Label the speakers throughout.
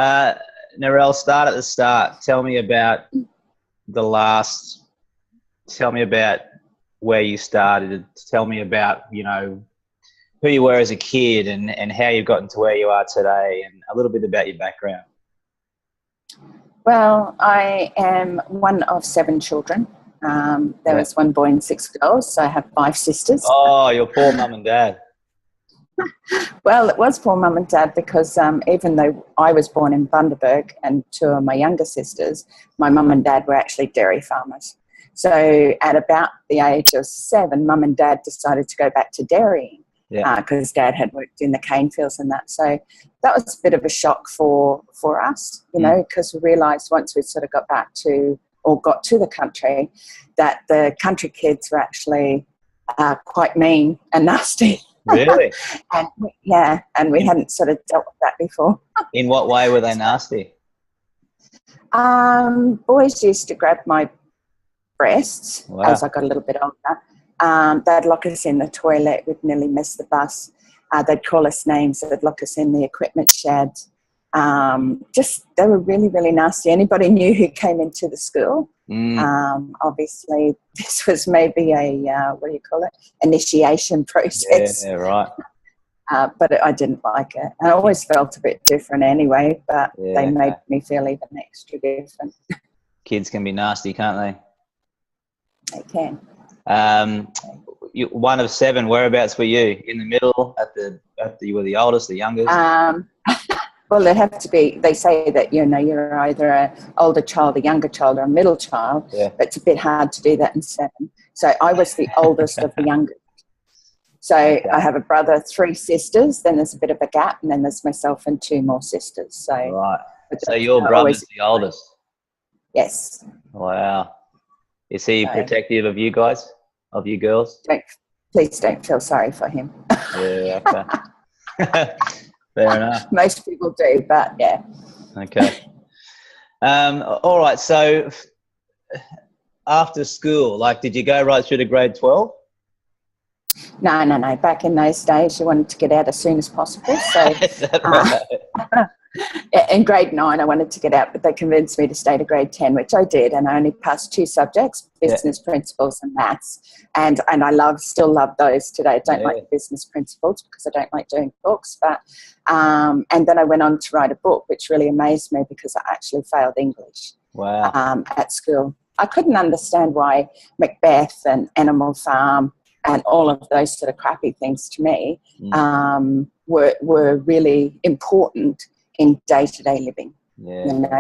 Speaker 1: Uh, Narelle, start at the start. Tell me about the last. Tell me about where you started. Tell me about who you were as a kid and how you've gotten to where you are today, and a little bit about your background.
Speaker 2: Well, I am one of 7 children. There was 1 boy and 6 girls, so I have 5 sisters.
Speaker 1: Oh, your poor mum and dad.
Speaker 2: Well, it was poor mum and dad because even though I was born in Bundaberg and 2 of my younger sisters, my mum and dad were actually dairy farmers. So at about the age of 7, mum and dad decided to go back to dairying because dad had worked in the cane fields and that. So that was a bit of a shock for us, because we realised once we sort of got back to or got to the country that the country kids were actually quite mean and nasty.
Speaker 1: Really?
Speaker 2: And we hadn't sort of dealt with that before.
Speaker 1: In what way were they nasty?
Speaker 2: Boys used to grab my breasts as I got a little bit older. They'd lock us in the toilet. We'd nearly miss the bus. They'd call us names. They'd lock us in the equipment shed. They were really, really nasty. Anybody knew who came into the school. Obviously, this was maybe a, initiation process.
Speaker 1: Yeah, right.
Speaker 2: But I didn't like it. I always felt a bit different anyway, but they made me feel even extra different. Kids
Speaker 1: can be nasty, can't they?
Speaker 2: They can.
Speaker 1: You, one of 7. Whereabouts were you? In the middle? You were the oldest, the youngest?
Speaker 2: Well, they have to be. They say that you're either an older child, a younger child, or a middle child.
Speaker 1: Yeah.
Speaker 2: But it's a bit hard to do that in 7. So I was the oldest of the youngest. So I have a brother, 3 sisters. Then there's a bit of a gap, and then there's myself and 2 more sisters. So
Speaker 1: right. So your brother's the oldest.
Speaker 2: Yes.
Speaker 1: Wow. Is he protective of you guys, of you girls?
Speaker 2: Please don't feel sorry for him.
Speaker 1: Yeah. Okay. Fair enough.
Speaker 2: Most people do, but yeah.
Speaker 1: Okay. All right. So after school, did you go right through to grade 12?
Speaker 2: No. Back in those days, you wanted to get out as soon as possible. So
Speaker 1: Is that right?
Speaker 2: In grade 9, I wanted to get out, but they convinced me to stay to grade 10, which I did, and I only passed 2 subjects, business principles and maths, and I still love those today. I don't like business principles because I don't like doing books, but and then I went on to write a book, which really amazed me because I actually failed English.
Speaker 1: Wow.
Speaker 2: At school. I couldn't understand why Macbeth and Animal Farm and all of those sort of crappy things to me were really important in day-to-day living.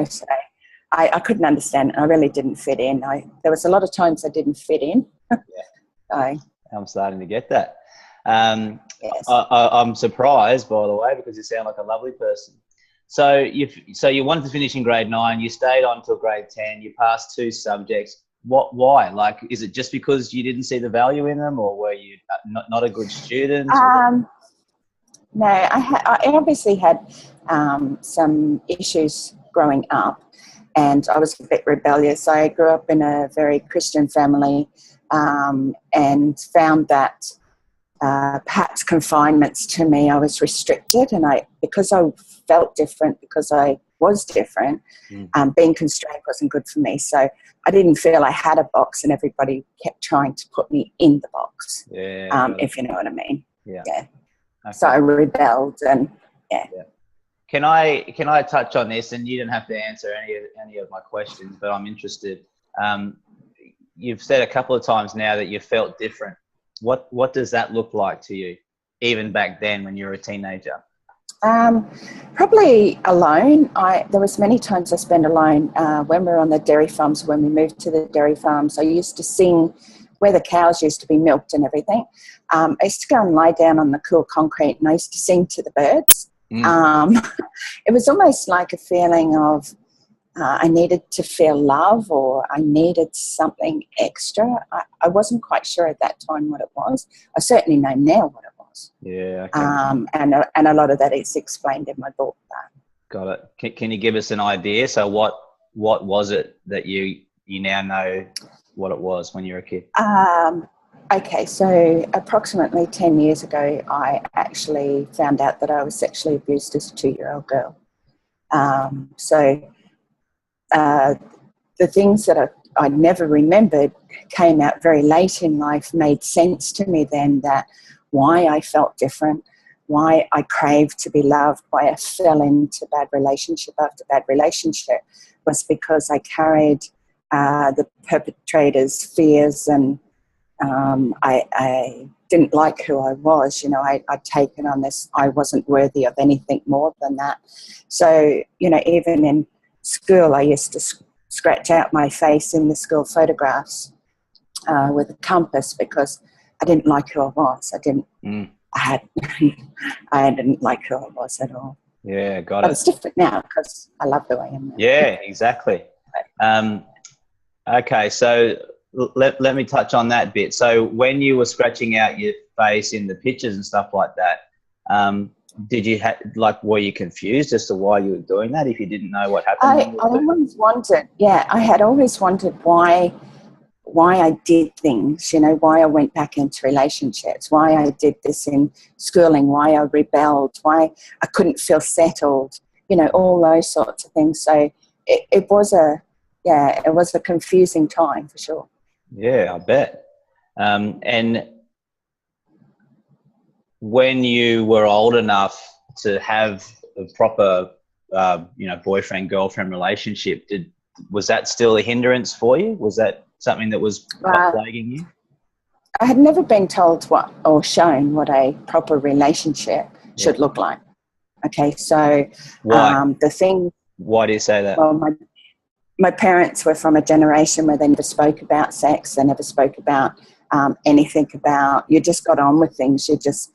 Speaker 2: So I couldn't understand. I really didn't fit in. There was a lot of times I didn't fit in.
Speaker 1: I'm starting to get that.
Speaker 2: Yes.
Speaker 1: I'm surprised, by the way, because you sound like a lovely person. So you wanted to finish in grade 9. You stayed on till grade 10. You passed 2 subjects. Why? Is it just because you didn't see the value in them, or were you not a good student?
Speaker 2: No, I obviously had some issues growing up, and I was a bit rebellious. I grew up in a very Christian family and found that perhaps confinements to me, I was restricted, and because I felt different, because I was different, being constrained wasn't good for me. So I didn't feel I had a box, and everybody kept trying to put me in the box, if you know what I mean. Yeah. Okay. So I rebelled, and
Speaker 1: Can I touch on this? And you don't have to answer any of my questions, but I'm interested. You've said a couple of times now that you felt different. What does that look like to you, even back then when you were a teenager?
Speaker 2: Probably alone. There was many times I spent alone when we were on the dairy farms. When we moved to the dairy farms, I used to sing where the cows used to be milked and everything. I used to go and lie down on the cool concrete, and I used to sing to the birds. It was almost like a feeling of I needed to feel love, or I needed something extra. I wasn't quite sure at that time what it was. I certainly know now what it was.
Speaker 1: Yeah. Okay.
Speaker 2: And a lot of that is explained in my book.
Speaker 1: Got it. Can you give us an idea? So what was it that you now know what it was when you were a kid?
Speaker 2: Okay, so approximately 10 years ago, I actually found out that I was sexually abused as a 2-year-old girl. So the things that I never remembered came out very late in life, made sense to me then, that why I felt different, why I craved to be loved, why I fell into bad relationship after bad relationship, was because I carried the perpetrator's fears, and I didn't like who I was. You know, I'd taken on this, I wasn't worthy of anything more than that. So, you know, even in school, I used to scratch out my face in the school photographs with a compass, because I didn't like who I was. I didn't like who I was at all.
Speaker 1: Yeah, got
Speaker 2: but
Speaker 1: it.
Speaker 2: It's different now because I love who I am now.
Speaker 1: Yeah, exactly. Okay, so let me touch on that bit. So when you were scratching out your face in the pictures and stuff like that, did you were you confused as to why you were doing that if you didn't know what happened?
Speaker 2: I always wondered, I had always wondered why I did things, you know, why I went back into relationships, why I did this in schooling, why I rebelled, why I couldn't feel settled, you know, all those sorts of things. So it was a confusing time for sure.
Speaker 1: Yeah, I bet. And when you were old enough to have a proper, boyfriend, girlfriend relationship, was that still a hindrance for you? Was that something that was plaguing you?
Speaker 2: I had never been told or shown what a proper relationship should look like. Okay, so
Speaker 1: why?
Speaker 2: the thing.
Speaker 1: Why do you say that?
Speaker 2: Well, my parents were from a generation where they never spoke about sex. They never spoke about anything about. You just got on with things. You just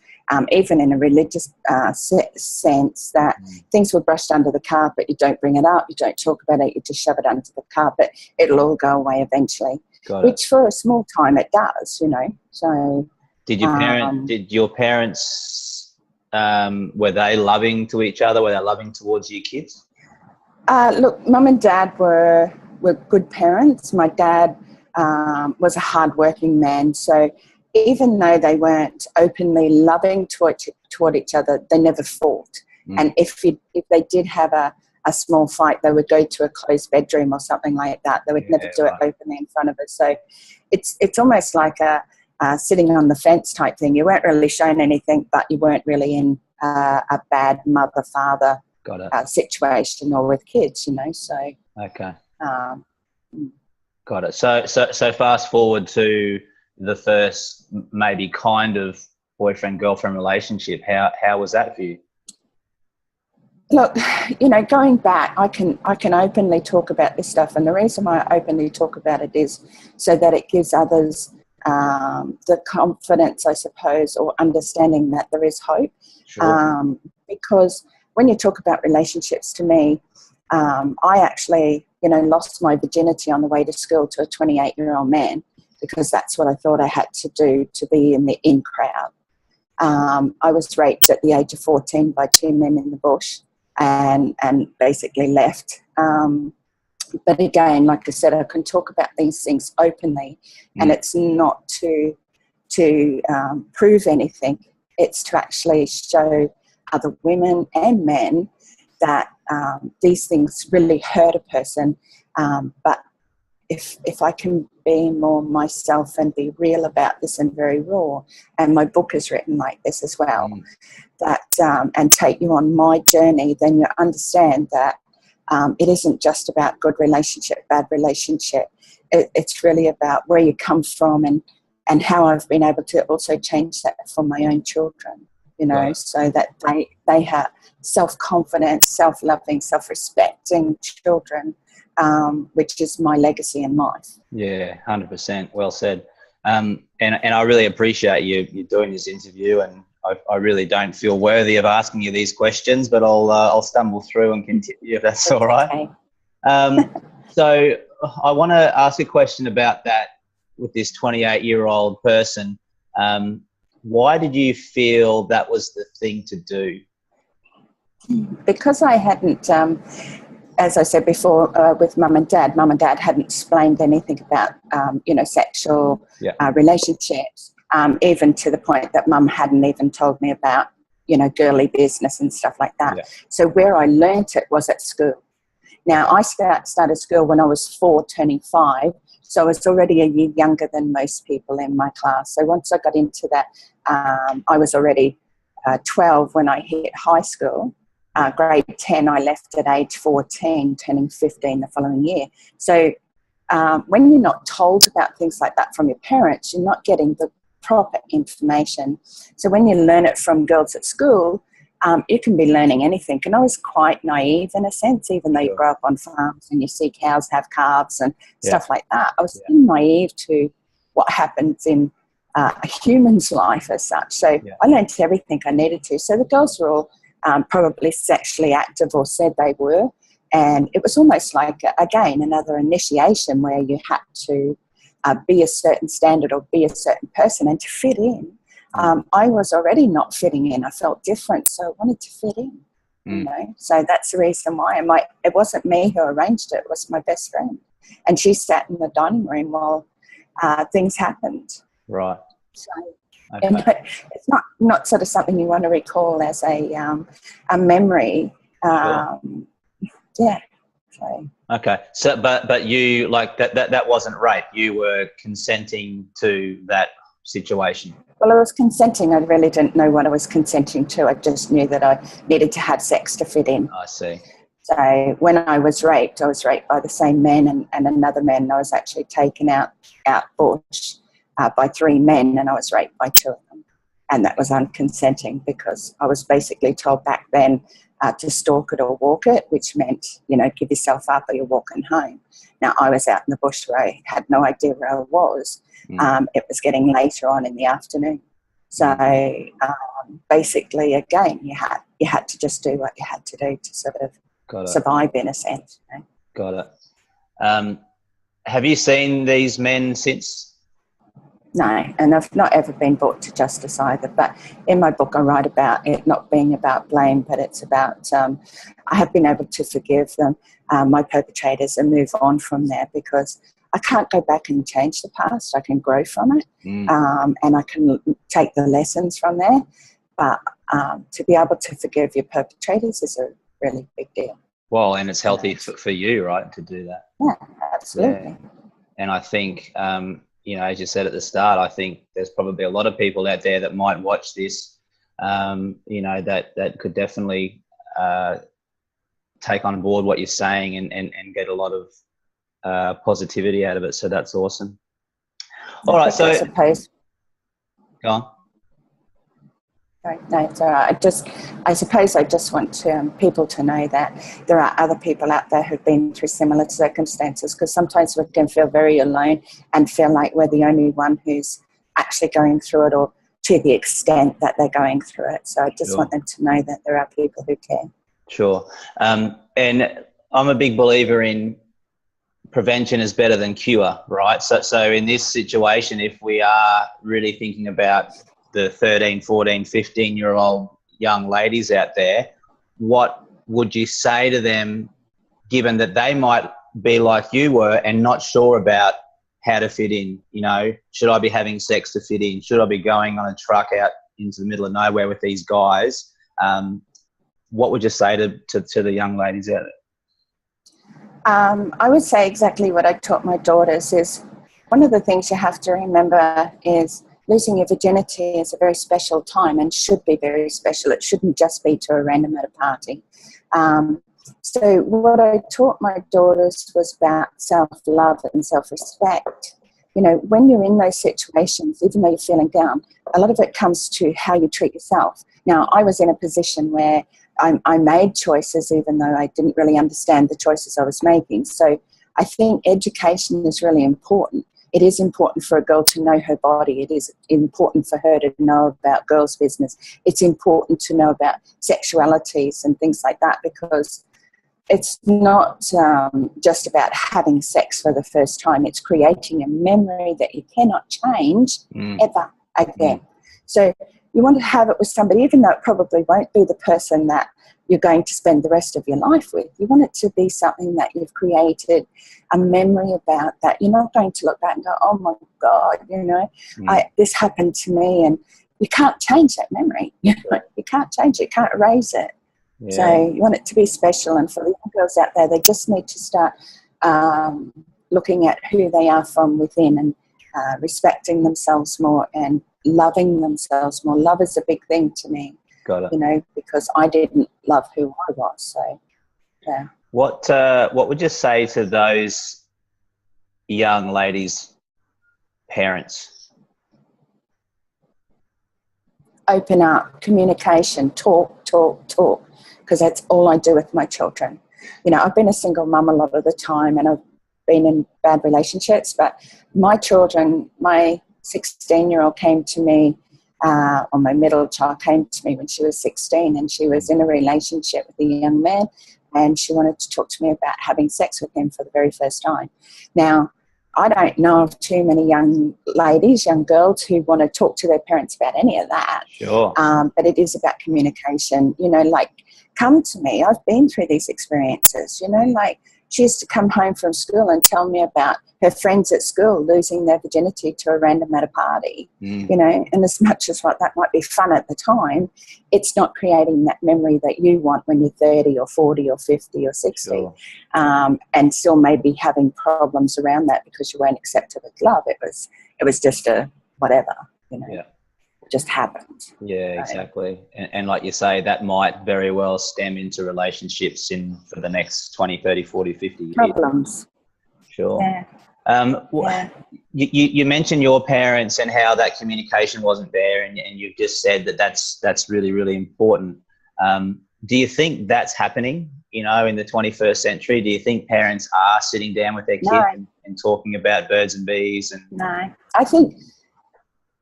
Speaker 2: even in a religious sense, that things were brushed under the carpet. You don't bring it up. You don't talk about it. You just shove it under the carpet. It'll all go away eventually. Which for a small time it does, you know. So
Speaker 1: did your parents were they loving to each other? Were they loving towards your kids?
Speaker 2: Look, Mum and Dad were good parents. My dad was a hard-working man, so even though they weren't openly loving toward each other, they never fought. And if they did have a small fight, they would go to a closed bedroom or something like that. They would never do it openly in front of us. So it's almost like a sitting on the fence type thing. You weren't really shown anything, but you weren't really in a bad mother-father situation or with kids, you know. So
Speaker 1: okay, got it. So fast forward to the first maybe kind of boyfriend-girlfriend relationship. How was that for you?
Speaker 2: Look, you know, going back, I can openly talk about this stuff, and the reason why I openly talk about it is so that it gives others the confidence, I suppose, or understanding that there is hope. Sure. Because when you talk about relationships, to me, I actually, you know, lost my virginity on the way to school to a 28-year-old man, because that's what I thought I had to do to be in the in crowd. I was raped at the age of 14 by two men in the bush and basically left. But again, like I said, I can talk about these things openly, and it's not to prove anything. It's to actually show other women and men that these things really hurt a person. But if I can be more myself and be real about this and very raw, and my book is written like this as well, that and take you on my journey, then you understand that it isn't just about good relationship, bad relationship. It's really about where you come from and how I've been able to also change that for my own children, you know, so that they have self-confidence, self-loving, self-respecting children, which is my legacy in life. Yeah,
Speaker 1: 100%. Well said. And I really appreciate you doing this interview, and I really don't feel worthy of asking you these questions, but I'll stumble through and continue if that's all right. Okay. So I want to ask a question about that with this 28-year-old person. Why did you feel that was the thing to do?
Speaker 2: Because I hadn't, as I said before, with Mum and Dad hadn't explained anything about, sexual relationships, even to the point that Mum hadn't even told me about, girly business and stuff like that.
Speaker 1: Yeah.
Speaker 2: So where I learnt it was at school. Now, I started school when I was 4, turning 5, so I was already a year younger than most people in my class. So once I got into that, I was already 12 when I hit high school. Grade 10, I left at age 14, turning 15 the following year. So when you're not told about things like that from your parents, you're not getting the proper information. So when you learn it from girls at school, you can be learning anything. And I was quite naive in a sense, even though you grow up on farms and you see cows have calves and stuff like that. I was naive to what happens in a human's life as such. So I learned everything I needed to. So the girls were all probably sexually active, or said they were. And it was almost like, again, another initiation where you had to be a certain standard or be a certain person and to fit in. I was already not fitting in. I felt different, so I wanted to fit in. So that's the reason why. It wasn't me who arranged it. It was my best friend, and she sat in the dining room while things happened.
Speaker 1: Right.
Speaker 2: So it's not sort of something you want to recall as a memory. Yeah. So.
Speaker 1: Okay. So, but you, like, that wasn't rape. You were consenting to that situation.
Speaker 2: Well, I was consenting. I really didn't know what I was consenting to. I just knew that I needed to have sex to fit in.
Speaker 1: I see.
Speaker 2: So when I was raped by the same man and another man. And I was actually taken out bush by 3 men, and I was raped by 2 of them. And that was unconsenting, because I was basically told back then to stalk it or walk it, which meant, give yourself up or you're walking home. Now, I was out in the bush where I had no idea where I was. It was getting later on in the afternoon. So basically, again, you had to just do what you had to do to sort of survive, in a sense.
Speaker 1: Got it. Have you seen these men since?
Speaker 2: No, and I've not ever been brought to justice either. But in my book, I write about it not being about blame, but it's about I have been able to forgive them, my perpetrators, and move on from there, because I can't go back and change the past. I can grow from it, and I can take the lessons from there. But to be able to forgive your perpetrators is a really big deal.
Speaker 1: Well, and it's healthy for you, right, to do that.
Speaker 2: Yeah, absolutely.
Speaker 1: Yeah. And I think, as you said at the start, I think there's probably a lot of people out there that might watch this, that could definitely take on board what you're saying and get a lot of positivity out of it. So that's awesome. All right. So go on.
Speaker 2: No, it's all right. I suppose I just want people to know that there are other people out there who've been through similar circumstances, because sometimes we can feel very alone and feel like we're the only one who's actually going through it, or to the extent that they're going through it. So I just want them to know that there are people who care. Sure.
Speaker 1: And I'm a big believer in prevention is better than cure, right? So in this situation, if we are really thinking about the 13, 14, 15-year-old young ladies out there, what would you say to them, given that they might be like you were and not sure about how to fit in? Should I be having sex to fit in? Should I be going on a truck out into the middle of nowhere with these guys? What would you say to the young ladies out there?
Speaker 2: I would say exactly what I taught my daughters is, one of the things you have to remember is losing your virginity is a very special time and should be very special. It shouldn't just be to a random at a party. So what I taught my daughters was about self-love and self-respect. When you're in those situations, even though you're feeling down, a lot of it comes to how you treat yourself. Now, I was in a position where I made choices even though I didn't really understand the choices I was making. So I think education is really important. It is important for a girl to know her body. It is important for her to know about girls' business. It's important to know about sexualities and things like that, because it's not just about having sex for the first time. It's creating a memory that you cannot change ever again. So you want to have it with somebody, even though it probably won't be the person that you're going to spend the rest of your life with. You want it to be something that you've created a memory about, that you're not going to look back and go, oh my God, this happened to me, and you can't change that memory. You can't change it, you can't erase it.
Speaker 1: Yeah.
Speaker 2: So you want it to be special. And for the young girls out there, they just need to start looking at who they are from within, and respecting themselves more and loving themselves more. Love is a big thing to me.
Speaker 1: Got it.
Speaker 2: You know, because I didn't love who I was. So, yeah.
Speaker 1: What would you say to those young ladies' parents?
Speaker 2: Open up, communication, talk, because that's all I do with my children. You know, I've been a single mum a lot of the time, and I've been in bad relationships, but my children, my 16-year-old came to me, or my middle child came to me when she was 16, and she was in a relationship with a young man, and she wanted to talk to me about having sex with him for the very first time. Now, I don't know of too many young ladies, young girls who want to talk to their parents about any of that.
Speaker 1: Sure.
Speaker 2: But it is about communication. You know, like, come to me. I've been through these experiences. You know, like, she used to come home from school and tell me about her friends at school losing their virginity to a random at a party. You know, and as much as what that might be fun at the time, it's not creating that memory that you want when you're 30 or 40 or 50 or 60.
Speaker 1: Sure.
Speaker 2: And still maybe having problems around that because you weren't accepted with love. It was just a whatever, you know.
Speaker 1: Yeah.
Speaker 2: It just happened.
Speaker 1: Yeah, exactly. And like you say, that might very well stem into relationships for the next 20, 30, 40, 50 years.
Speaker 2: Problems.
Speaker 1: Sure.
Speaker 2: Yeah.
Speaker 1: Yeah. You mentioned your parents and how that communication wasn't there, and you've just said that's really, really important. Do you think that's happening, you know, in the 21st century? Do you think parents are sitting down with their kids and talking about birds and bees? And
Speaker 2: no,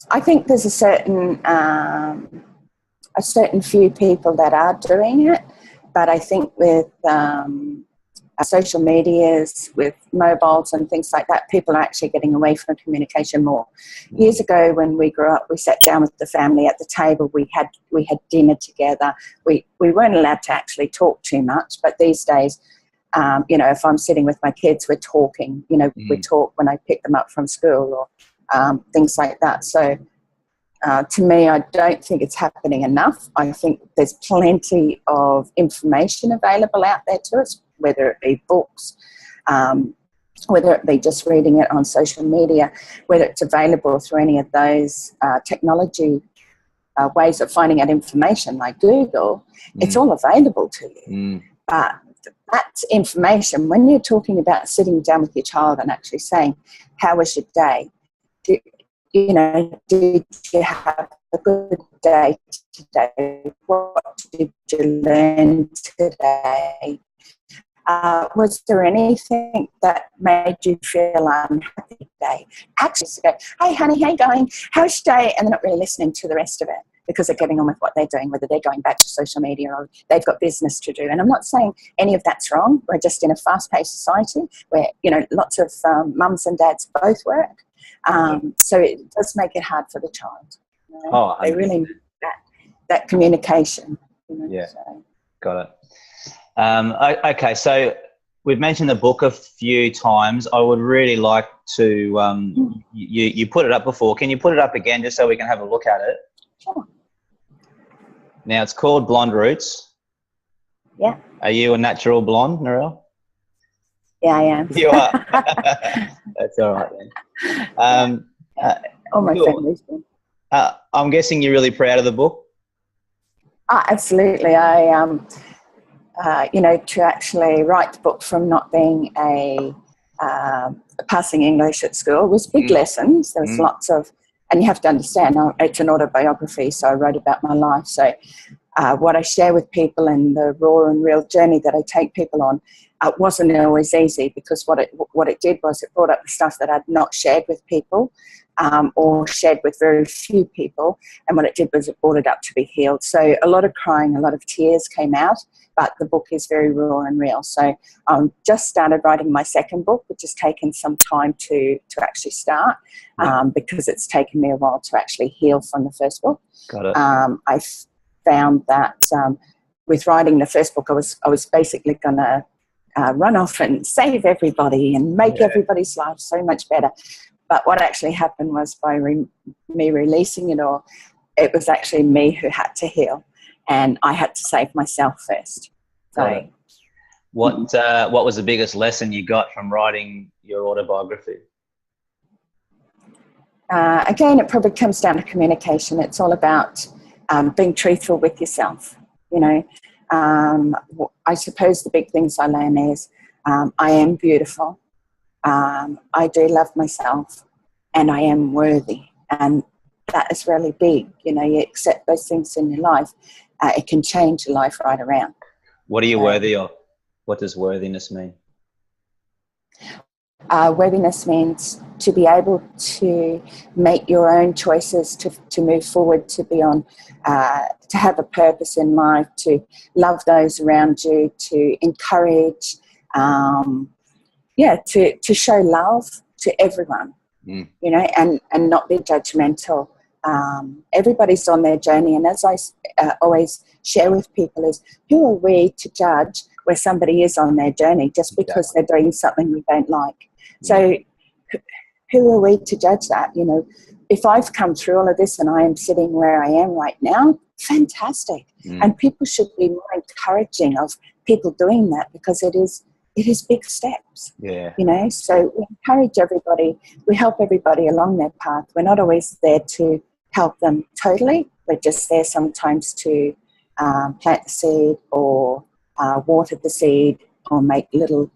Speaker 2: I think there's a certain few people that are doing it, but I think with social medias, with mobiles and things like that, people are actually getting away from communication more. Years ago, when we grew up, we sat down with the family at the table. We had dinner together. We weren't allowed to actually talk too much, but these days, you know, if I'm sitting with my kids, we're talking. You know, we talk when I pick them up from school or things like that. So to me, I don't think it's happening enough. I think there's plenty of information available out there to us, whether it be books, whether it be just reading it on social media, whether it's available through any of those technology ways of finding out information like Google. It's all available to you. But that information, when you're talking about sitting down with your child and actually saying, how was your day? Did you have a good day today? What did you learn today? Was there anything that made you feel unhappy today? Actually, go, hey, honey, how you going? How's your day? And they're not really listening to the rest of it because they're getting on with what they're doing, whether they're going back to social media or they've got business to do. And I'm not saying any of that's wrong. We're just in a fast-paced society where, you know, lots of mums and dads both work. So it does make it hard for the child. You know? They really need that communication. You know, so.
Speaker 1: Got it. Okay, so we've mentioned the book a few times. I would really like to, you put it up before. Can you put it up again just so we can have a look at it?
Speaker 2: Sure.
Speaker 1: Now, it's called Blonde Roots.
Speaker 2: Yeah.
Speaker 1: Are you a natural blonde, Narelle?
Speaker 2: Yeah, I am.
Speaker 1: You are. That's all right then.
Speaker 2: All my family's been.
Speaker 1: I'm guessing you're really proud of the book?
Speaker 2: Absolutely. You know, to actually write the book from not being a passing English at school was big lessons. There was lots of, and you have to understand, it's an autobiography, so I wrote about my life. So what I share with people and the raw and real journey that I take people on wasn't always easy, because what it did was it brought up the stuff that I'd not shared with people or shared with very few people, and what it did was it brought it up to be healed. So a lot of crying, a lot of tears came out, but the book is very raw and real. So I just started writing my second book, which has taken some time to actually start, because it's taken me a while to actually heal from the first book.
Speaker 1: Got it.
Speaker 2: I found that with writing the first book, I was basically going to run off and save everybody and make everybody's life so much better. But what actually happened was by me releasing it all, it was actually me who had to heal, and I had to save myself first. So,
Speaker 1: what was the biggest lesson you got from writing your autobiography?
Speaker 2: Again, it probably comes down to communication. It's all about being truthful with yourself. You know, I suppose the big things I learn is I am beautiful. I do love myself, and I am worthy. And that is really big. You know, you accept those things in your life. It can change your life right around.
Speaker 1: What are you worthy of? What does worthiness mean?
Speaker 2: Worthiness means to be able to make your own choices, to move forward, to be on, to have a purpose in life, to love those around you, to encourage, to show love to everyone, you know, and not be judgmental. Everybody's on their journey, and as I always share with people is, who are we to judge where somebody is on their journey just because they're doing something we don't like? So who are we to judge that? You know, if I've come through all of this and I am sitting where I am right now, fantastic. And people should be more encouraging of people doing that, because it is big steps. You know, so we encourage everybody, we help everybody along their path. We're not always there to help them totally. We're just there sometimes to plant the seed, or water the seed, or make little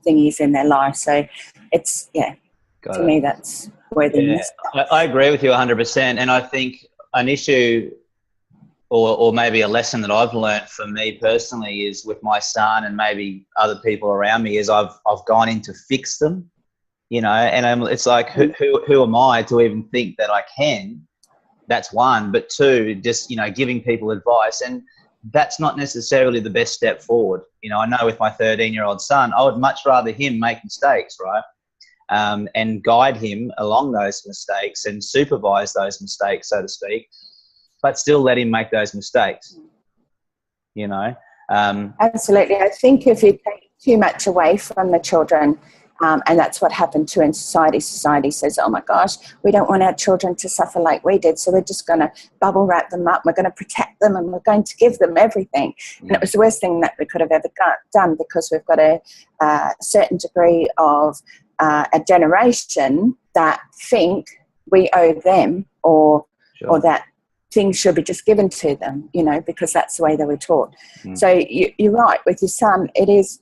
Speaker 2: thingies in their life. So it's, to me, that's worthiness.
Speaker 1: I agree with you 100%. And I think an issue, or maybe a lesson that I've learned for me personally is with my son and maybe other people around me, is I've gone in to fix them, you know, and it's like, who am I to even think that I can? That's one. But two, just, you know, giving people advice, and that's not necessarily the best step forward. You know, I know with my 13-year-old son, I would much rather him make mistakes, right? And guide him along those mistakes and supervise those mistakes, so to speak, but still let him make those mistakes, you know?
Speaker 2: Absolutely. I think if you take too much away from the children, and that's what happened too in society. Society says, oh my gosh, we don't want our children to suffer like we did, so we're just going to bubble wrap them up, we're going to protect them, and we're going to give them everything. And it was the worst thing that we could have ever done, because we've got a certain degree of a generation that think we owe them, or that things should be just given to them, you know, because that's the way they were taught. So you're right, with your son, it is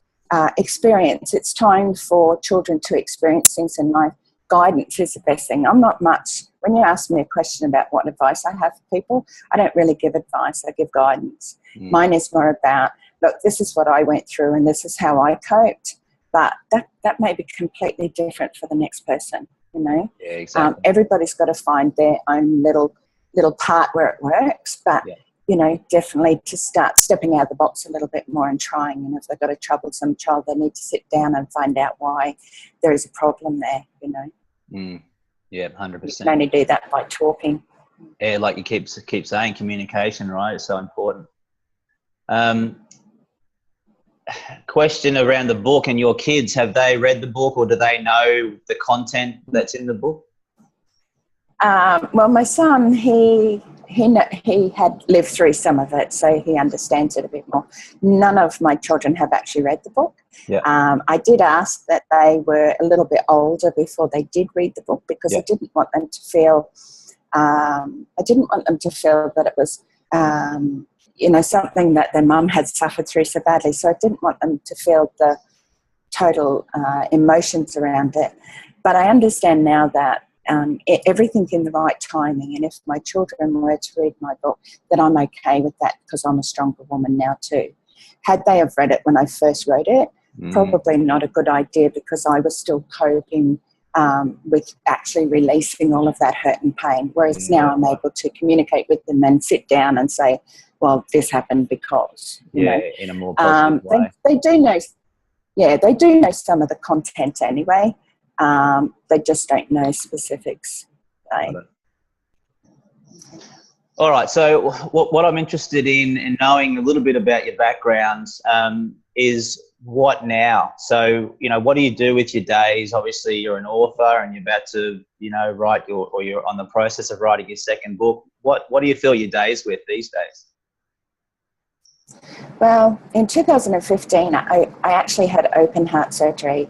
Speaker 2: experience. It's time for children to experience things in life. Guidance is the best thing. I'm not much, when you ask me a question about what advice I have for people, I don't really give advice, I give guidance. Mine is more about, look, this is what I went through and this is how I coped, but that may be completely different for the next person, you know. Everybody's got to find their own little part where it works, but you know, definitely to start stepping out of the box a little bit more and trying. And if they've got a troublesome child, they need to sit down and find out why there is a problem there, you know.
Speaker 1: 100%.
Speaker 2: You can only do that by talking.
Speaker 1: Like you keep saying, communication, right? It's so important. Question around the book and your kids, have they read the book, or do they know the content that's in the book?
Speaker 2: Well, my son, he had lived through some of it, so he understands it a bit more. None of my children have actually read the book. I did ask that they were a little bit older before they did read the book, because I didn't want them to feel that it was you know, something that their mum had suffered through so badly. So I didn't want them to feel the total emotions around it. But I understand now that everything's in the right timing, and if my children were to read my book, then I'm okay with that, because I'm a stronger woman now too. Had they have read it when I first wrote it, probably not a good idea, because I was still coping with actually releasing all of that hurt and pain, whereas now I'm able to communicate with them and sit down and say, well, this happened because, you know,
Speaker 1: in a more positive way.
Speaker 2: They do know, they do know some of the content anyway. They just don't know specifics.
Speaker 1: All right. So what I'm interested in knowing a little bit about your backgrounds is what now? So, you know, what do you do with your days? Obviously, you're an author and you're about to, you know, write your, or you're on the process of writing your second book. What do you fill your days with these days?
Speaker 2: Well, in 2015, I actually had open heart surgery.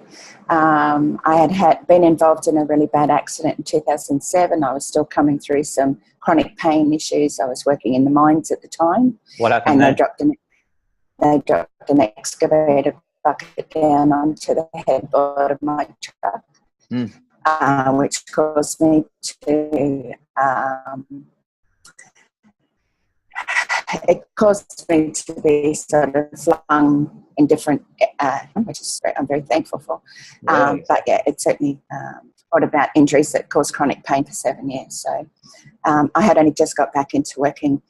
Speaker 2: I had been involved in a really bad accident in 2007. I was still coming through some chronic pain issues. I was working in the mines at the time.
Speaker 1: What happened
Speaker 2: And
Speaker 1: there?
Speaker 2: they dropped an excavator bucket down onto the headboard of my truck, which caused me to be sort of flung in different, which is I'm very thankful for. But yeah, it certainly brought about injuries that caused chronic pain for 7 years. So I had only just got back into working,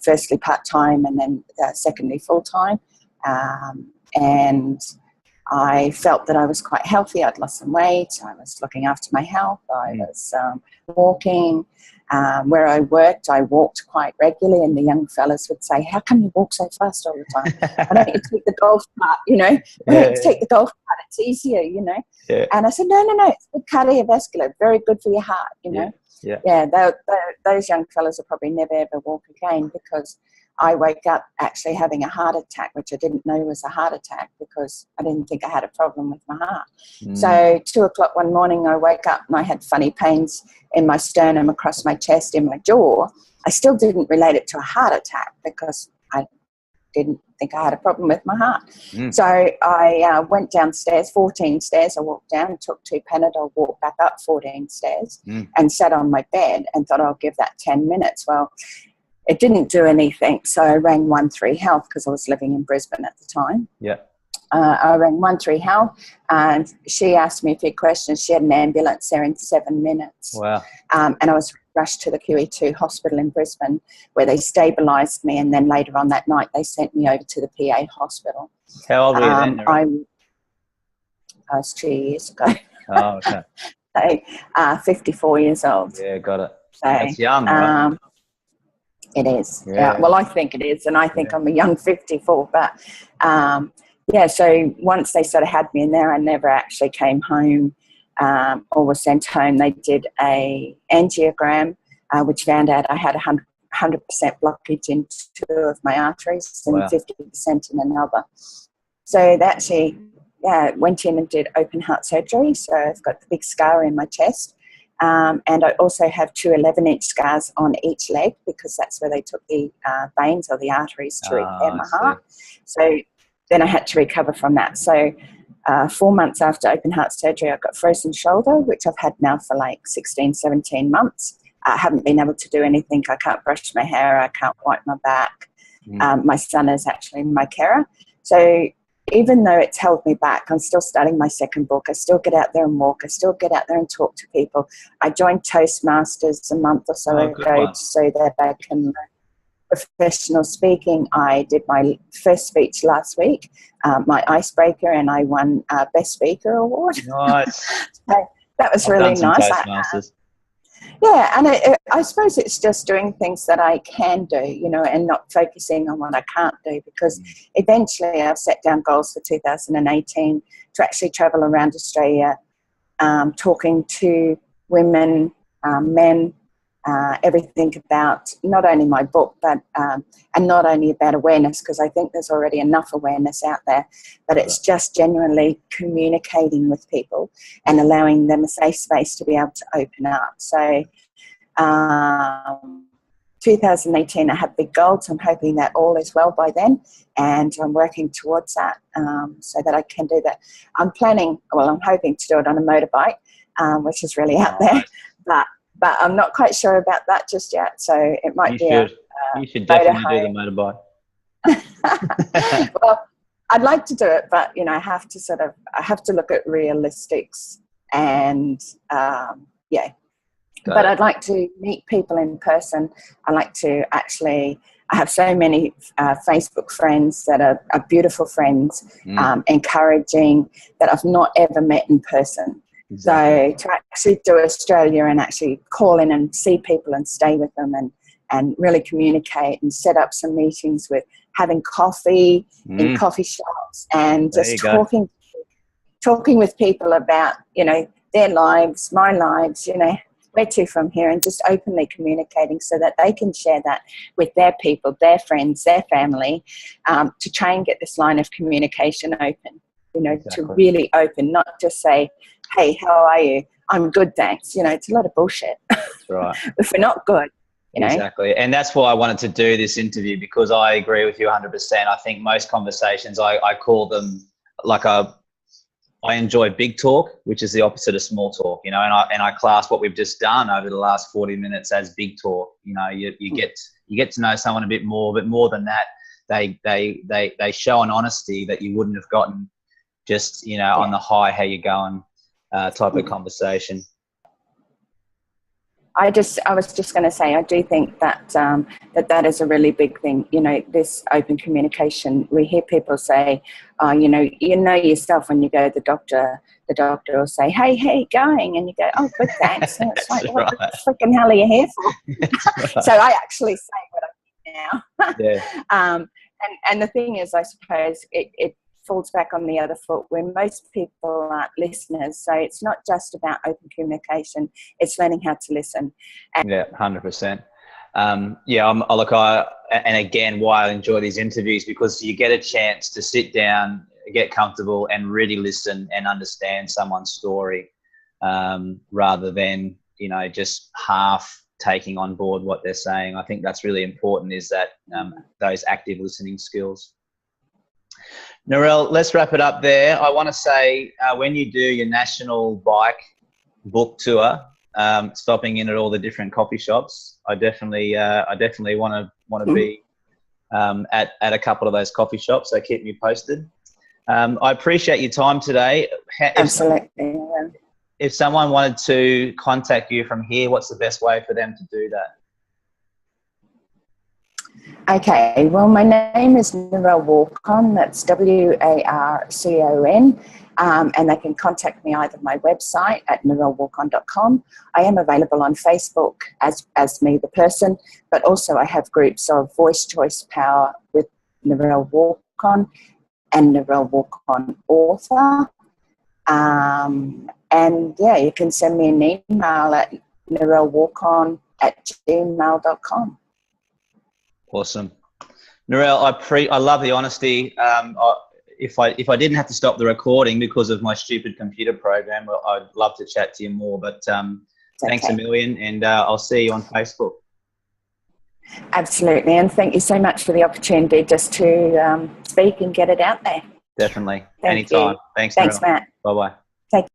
Speaker 2: firstly part-time and then secondly full-time. And I felt that I was quite healthy. I'd lost some weight. I was looking after my health. I was walking. Where I walked quite regularly, and the young fellas would say, "How come you walk so fast all the time? Why don't you take the golf cart, you know? Why don't you take the golf cart? It's easier, you know?"
Speaker 1: Yeah.
Speaker 2: And I said, no, it's good cardiovascular, very good for your heart, you know? Yeah, those young fellas will probably never, ever walk again, because I woke up actually having a heart attack, which I didn't know was a heart attack because I didn't think I had a problem with my heart. So 2 o'clock one morning, I woke up and I had funny pains in my sternum, across my chest, in my jaw. I still didn't relate it to a heart attack because I didn't think I had a problem with my heart. So I went downstairs, 14 stairs. I walked down, took 2 Panadol, walked back up 14 stairs and sat on my bed and thought I'll give that 10 minutes. Well, it didn't do anything, so I rang 13 Health because I was living in Brisbane at the time.
Speaker 1: Yeah.
Speaker 2: I rang 13 Health and she asked me a few questions. She had an ambulance there in 7 minutes.
Speaker 1: Wow.
Speaker 2: And I was rushed to the QE2 hospital in Brisbane where they stabilised me, and then later on that night they sent me over to the PA hospital.
Speaker 1: How old were you then?
Speaker 2: I was 2 years ago.
Speaker 1: Oh, okay.
Speaker 2: So, 54 years old.
Speaker 1: Yeah, got it.
Speaker 2: So,
Speaker 1: that's young, right?
Speaker 2: It is. Yeah. Well, I think it is, and I think I'm a young 54. But so once they sort of had me in there, I never actually came home or was sent home. They did a angiogram, which found out I had 100% blockage in 2 of my arteries and 50% in another. So they actually went in and did open heart surgery. So I've got the big scar in my chest. And I also have 2 11-inch scars on each leg because that's where they took the veins or the arteries to repair my heart. So then I had to recover from that. So 4 months after open heart surgery, I got frozen shoulder, which I've had now for like 16, 17 months. I haven't been able to do anything. I can't brush my hair. I can't wipe my back. My son is actually my carer. So even though it's held me back, I'm still starting my second book. I still get out there and walk. I still get out there and talk to people. I joined Toastmasters a month or so ago so that I can learn professional speaking. I did my first speech last week, my icebreaker, and I won Best Speaker Award.
Speaker 1: Nice.
Speaker 2: So that was really nice.
Speaker 1: Toastmasters.
Speaker 2: And I suppose it's just doing things that I can do, you know, and not focusing on what I can't do, because eventually I've set down goals for 2018 to actually travel around Australia, talking to women, men, everything about not only my book, but and not only about awareness, because I think there's already enough awareness out there, but it's just genuinely communicating with people and allowing them a safe space to be able to open up. So 2018, I have big goals. I'm hoping that all is well by then, and I'm working towards that so that I can do that. I'm hoping to do it on a motorbike, which is really out there, but I'm not quite sure about that just yet. So it might
Speaker 1: you should definitely do the motorbike.
Speaker 2: Well, I'd like to do it, but you know, I have to look at realistics and But I'd like to meet people in person. I like to I have so many Facebook friends that are beautiful friends, encouraging, that I've not ever met in person. Exactly. So to actually do Australia and actually call in and see people and stay with them and really communicate and set up some meetings with having coffee in coffee shops, and
Speaker 1: There
Speaker 2: just talking with people about, you know, their lives, my lives, you know, where to from here, and just openly communicating so that they can share that with their people, their friends, their family, to try and get this line of communication open, you know, to really open, not just say, hey, how are you? I'm good, thanks. You know, it's a lot of bullshit.
Speaker 1: That's right.
Speaker 2: If we're not good, you know.
Speaker 1: Exactly. And that's why I wanted to do this interview, because I agree with you 100%. I think most conversations, I call them like I enjoy big talk, which is the opposite of small talk, you know, and I class what we've just done over the last 40 minutes as big talk. You know, you get to know someone a bit more, but more than that, they show an honesty that you wouldn't have gotten just, you know, on the hi, how you going type of conversation.
Speaker 2: I was just going to say, I do think that that is a really big thing. You know, this open communication. We hear people say, you know yourself when you go to the doctor will say, hey, how you going? And you go, oh, good, thanks. And it's like, what the freaking hell are you here for?
Speaker 1: Right.
Speaker 2: So I actually say what I think now.
Speaker 1: Yeah.
Speaker 2: And the thing is, I suppose it falls back on the other foot where most people aren't listeners. So it's not just about open communication, it's learning how to listen.
Speaker 1: Yeah, 100%. And again, why I enjoy these interviews, because you get a chance to sit down, get comfortable, and really listen and understand someone's story, rather than, you know, just half taking on board what they're saying. I think that's really important, is that those active listening skills. Narelle, let's wrap it up there. I want to say, when you do your national bike book tour, stopping in at all the different coffee shops, I definitely want to be at a couple of those coffee shops. So keep me posted. I appreciate your time today.
Speaker 2: Absolutely.
Speaker 1: If someone wanted to contact you from here, what's the best way for them to do that?
Speaker 2: Okay, well, my name is Narelle Warcon. That's Warcon. And they can contact me either my website at narellewarcon.com. I am available on Facebook as me, the person, but also I have groups of Voice Choice Power with Narelle Warcon and Narelle Warcon author. And yeah, you can send me an email at narellewarcon@gmail.com.
Speaker 1: Awesome. Narelle, I love the honesty. If I didn't have to stop the recording because of my stupid computer program, I'd love to chat to you more. But thanks a million, and I'll see you on Facebook.
Speaker 2: Absolutely, and thank you so much for the opportunity just to speak and get it out there.
Speaker 1: Definitely.
Speaker 2: Thank
Speaker 1: Anytime.
Speaker 2: you.
Speaker 1: Thanks,
Speaker 2: Thanks,
Speaker 1: Narelle.
Speaker 2: Matt.
Speaker 1: Bye-bye.
Speaker 2: Take